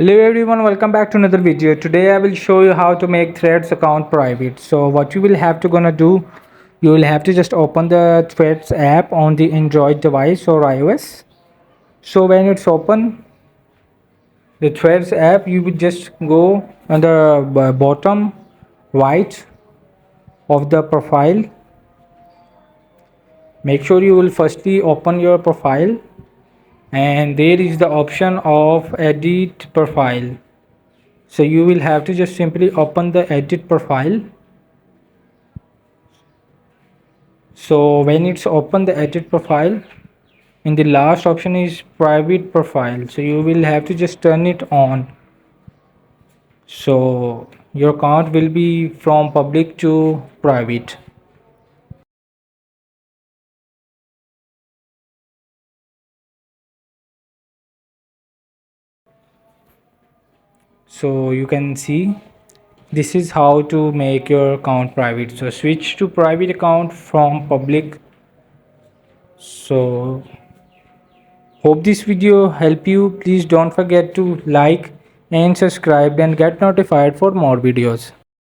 Hello everyone, welcome back to another video. Today I will show you how to make Threads account private. So what you will have to gonna do, you will have to just open the Threads app on the Android device or iOS. So when it's open the Threads app, you will just go on the bottom right of the profile. Make sure you will firstly open your profile, and there is the option of edit profile. So you will have to just simply open the edit profile. So when it's open the edit profile, in the last option is private profile, so you will have to just turn it on. So your account will be from public to private. So you can see this is how to make your account private. So switch to private account from public. So hope this video help you. Please don't forget to like and subscribe and get notified for more videos.